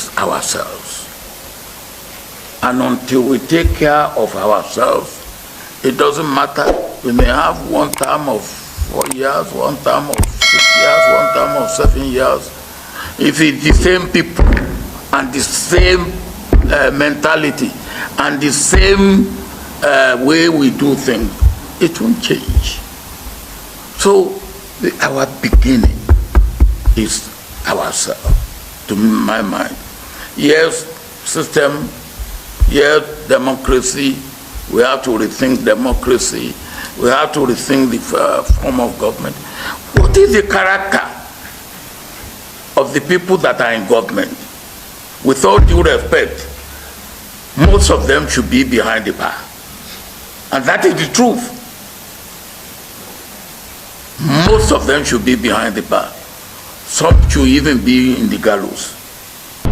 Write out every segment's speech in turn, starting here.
is ourselves. And until we take care of ourselves, it doesn't matter. We may have one term of 4 years, one term of 6 years, one term of 7 years. If it's the same people and the same mentality and the same way we do things, it won't change. So our beginning is ourselves, to my mind. Yes, system, yes, democracy. We have to rethink democracy. We have to rethink the form of government. What is the character of the people that are in government? With all due respect, most of them should be behind the bar. And that is the truth. Most of them should be behind the bar. Some should even be in the gallows.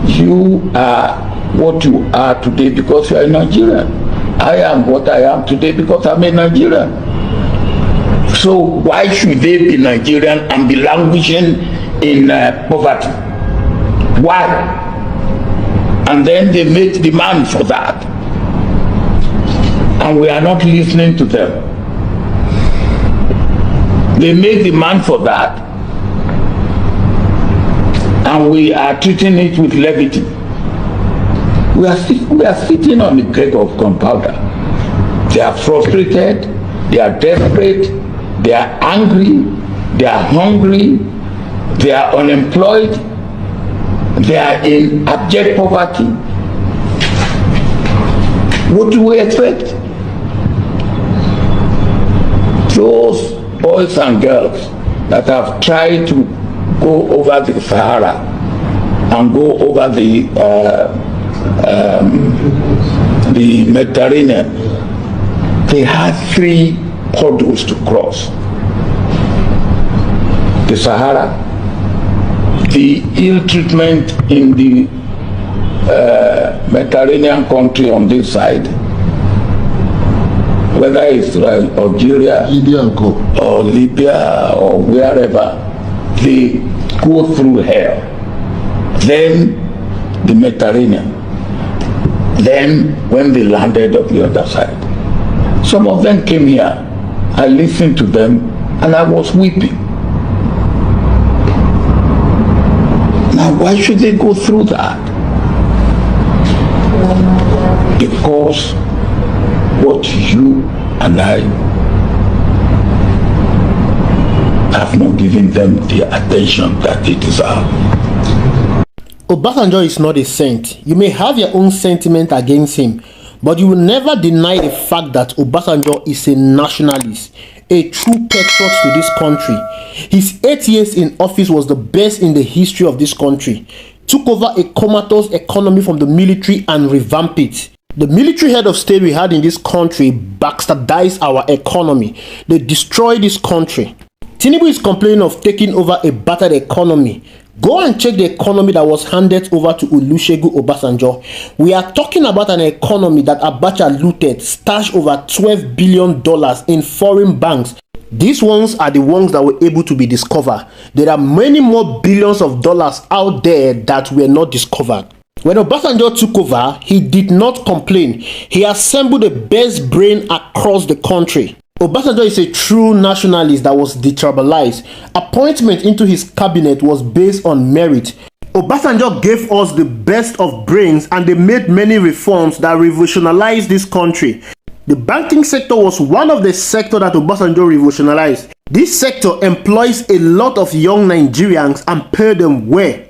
You are what you are today because you are a Nigerian. I am what I am today because I'm a Nigerian. So why should they be Nigerian and be languishing in poverty? Why? And then they make demand for that. And we are not listening to them. They make demand for that. And we are treating it with levity. We are sitting on the keg of gunpowder. They are frustrated, they are desperate, they are angry, they are hungry, they are unemployed, they are in abject poverty. What do we expect? Those boys and girls that have tried to go over the Sahara and go over the Mediterranean, they had 3 hurdles to cross: the Sahara, the ill treatment in the Mediterranean country on this side, whether it's Algeria, or Libya or wherever, they go through hell. Then the Mediterranean. Then when they landed on the other side, some of them came here. I listened to them and I was weeping. Now why should they go through that? Because what you and I have not given them the attention that they deserve. Obasanjo is not a saint. You may have your own sentiment against him, but you will never deny the fact that Obasanjo is a nationalist, a true patriot to this country. His 8 years in office was the best in the history of this country. Took over a comatose economy from the military and revamped it. The military head of state we had in this country bastardized our economy. They destroyed this country. Tinubu is complaining of taking over a battered economy. Go and check the economy that was handed over to Olusegun Obasanjo. We are talking about an economy that Abacha looted, stashed over $12 billion in foreign banks. These ones are the ones that were able to be discovered. There are many more billions of dollars out there that were not discovered. When Obasanjo took over, he did not complain. He assembled the best brain across the country. Obasanjo is a true nationalist that was detribalized. Appointment into his cabinet was based on merit. Obasanjo gave us the best of brains and they made many reforms that revolutionized this country. The banking sector was one of the sectors that Obasanjo revolutionized. This sector employs a lot of young Nigerians and paid them well.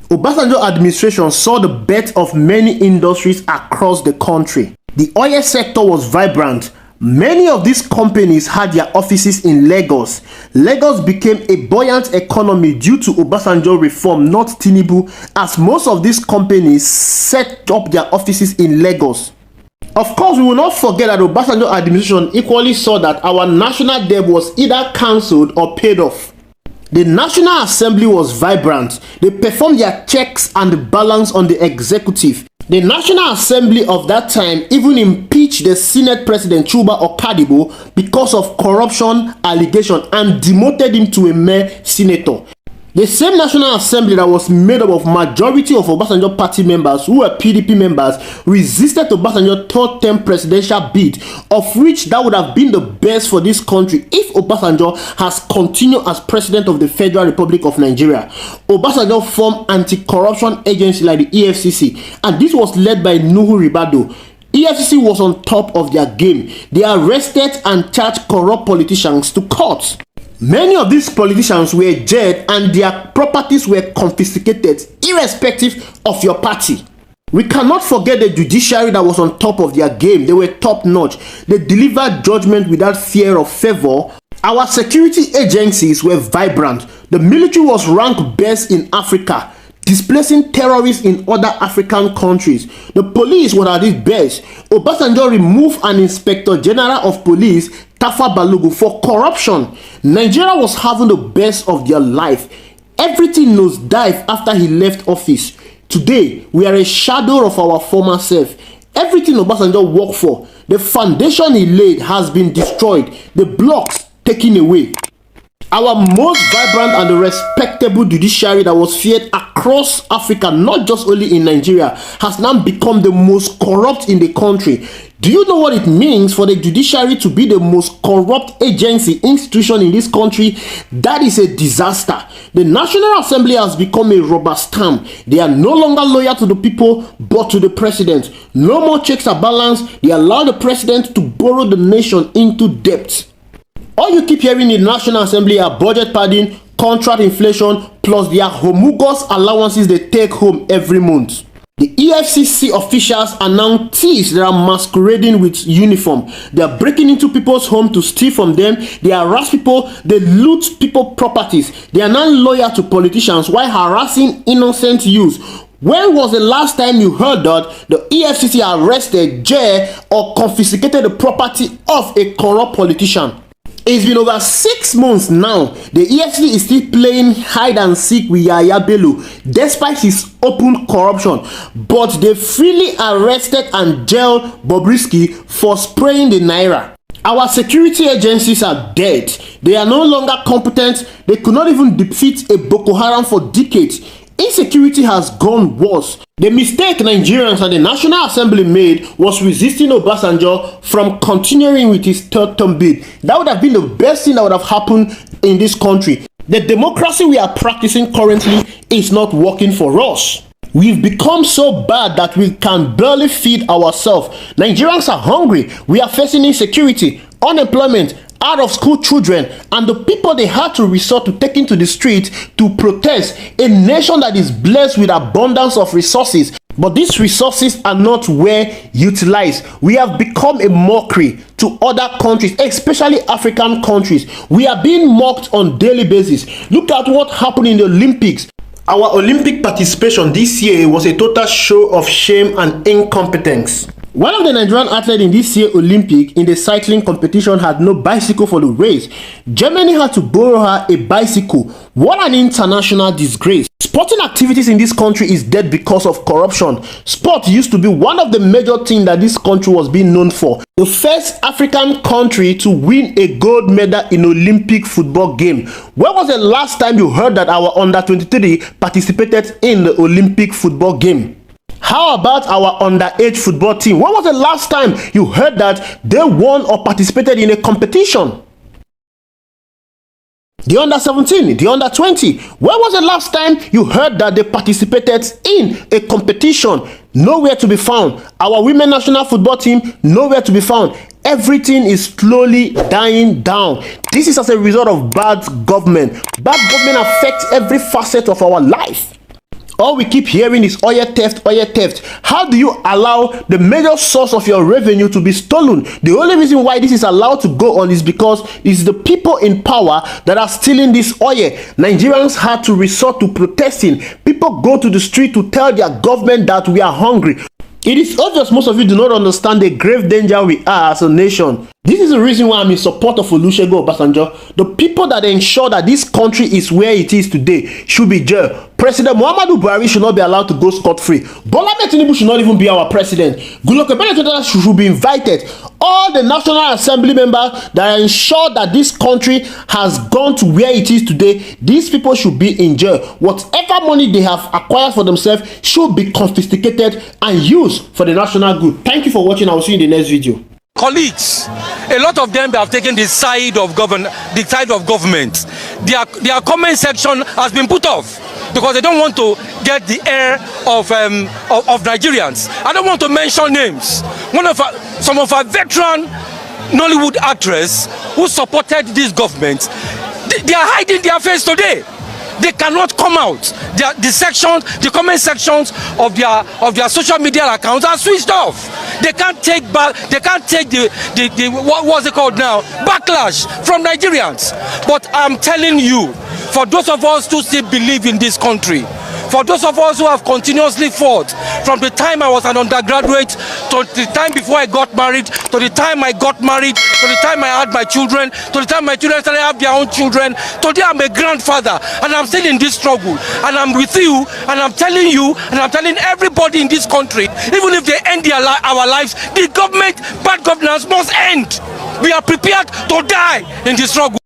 Obasanjo administration saw the birth of many industries across the country. The oil sector was vibrant. Many of these companies had their offices in Lagos. Lagos became a buoyant economy due to Obasanjo reform, not Tinubu, as most of these companies set up their offices in Lagos. Of course, we will not forget that Obasanjo administration equally saw that our national debt was either cancelled or paid off. The National Assembly was vibrant. They performed their checks and balance on the executive. The National Assembly of that time even impeached the Senate President Chuba Okadibo because of corruption allegation and demoted him to a mere senator. The same National Assembly that was made up of majority of Obasanjo party members who were PDP members resisted Obasanjo's third term presidential bid, of which that would have been the best for this country if Obasanjo has continued as president of the Federal Republic of Nigeria. Obasanjo formed anti-corruption agency like the EFCC, and this was led by Nuhu Ribado. EFCC was on top of their game. They arrested and charged corrupt politicians to court. Many of these politicians were jailed and their properties were confiscated, irrespective of your party. We cannot forget the judiciary that was on top of their game. They were top notch. They delivered judgment without fear of favor. Our security agencies were vibrant. The military was ranked best in Africa, displacing terrorists in other African countries. The police was at its best. Obasanjo removed an inspector general of police, Tafa Balogun, for corruption. Nigeria was having the best of their life. Everything nosedived after he left office. Today, we are a shadow of our former self. Everything Obasanjo worked for, the foundation he laid, has been destroyed. The blocks taken away. Our most vibrant and respectable judiciary that was feared across Africa, not just only in Nigeria, has now become the most corrupt in the country. Do you know what it means for the judiciary to be the most corrupt agency, institution in this country? That is a disaster. The National Assembly has become a rubber stamp. They are no longer loyal to the people, but to the president. No more checks are balanced. They allow the president to borrow the nation into debt. All you keep hearing in the National Assembly are budget padding, contract inflation, plus their humongous allowances they take home every month. The EFCC officials are now thieves that are masquerading with uniform. They are breaking into people's homes to steal from them. They harass people. They loot people's properties. They are now loyal to politicians while harassing innocent youths. When was the last time you heard that the EFCC arrested, jailed, or confiscated the property of a corrupt politician? It's been over 6 months now. The EFCC is still playing hide and seek with Yaya Bello despite his open corruption, but they freely arrested and jailed Bobrisky for spraying the naira. Our security agencies are dead. They are no longer competent. They could not even defeat a Boko Haram for decades. Insecurity has gone worse. The mistake Nigerians and the National Assembly made was resisting Obasanjo from continuing with his third term bid. That would have been the best thing that would have happened in this country. The democracy we are practicing currently is not working for us. We've become so bad that we can barely feed ourselves. Nigerians are hungry. We are facing insecurity, unemployment, out of school children, and the people they had to resort to taking to the street to protest. A nation that is blessed with abundance of resources, but these resources are not well utilized. We have become a mockery to other countries, especially African countries. We are being mocked on daily basis. Look at what happened in the Olympics. Our Olympic participation this year was a total show of shame and incompetence. One of the Nigerian athletes in this year's Olympic in the cycling competition had no bicycle for the race. Germany had to borrow her a bicycle. What an international disgrace. Sporting activities in this country is dead because of corruption. Sport used to be one of the major things that this country was being known for. The first African country to win a gold medal in Olympic football game. When was the last time you heard that our under-23 participated in the Olympic football game? How about our underage football team? When was the last time you heard that they won or participated in a competition? The under-17, the under-20. When was the last time you heard that they participated in a competition? Nowhere to be found. Our women national football team, nowhere to be found. Everything is slowly dying down. This is as a result of bad government. Bad government affects every facet of our life. All we keep hearing is oil theft, oil theft. How do you allow the major source of your revenue to be stolen? The only reason why this is allowed to go on is because it's the people in power that are stealing this oil. Nigerians had to resort to protesting. People go to the street to tell their government that we are hungry. It is obvious most of you do not understand the grave danger we are as a nation. This is the reason why I'm in support of Olusegun Obasanjo. The people that ensure that this country is where it is today should be jailed. President Muhammadu Buhari should not be allowed to go scot-free. Bola Tinubu should not even be our president. Goodluck Ebele should be invited. All the National Assembly members that ensure that this country has gone to where it is today, these people should be in jail. Whatever money they have acquired for themselves should be confiscated and used for the national good. Thank you for watching. I will see you in the next video. Colleagues, a lot of them have taken the side of government. Their comment section has been put off because they don't want to get the air of Nigerians. I don't want to mention names. Some of our veteran Nollywood actresses who supported this government, they are hiding their face today. They cannot come out. The comment sections of their social media accounts are switched off. They can't take back. They can't take the what's it called now? Backlash from Nigerians. But I'm telling you, for those of us who still believe in this country, for those of us who have continuously fought from the time I was an undergraduate to the time before I got married, to the time I got married, to the time I had my children, to the time my children started have their own children. Today I'm a grandfather and I'm still in this struggle. And I'm with you and I'm telling you and I'm telling everybody in this country, even if they end our lives, the government, bad governance must end. We are prepared to die in this struggle.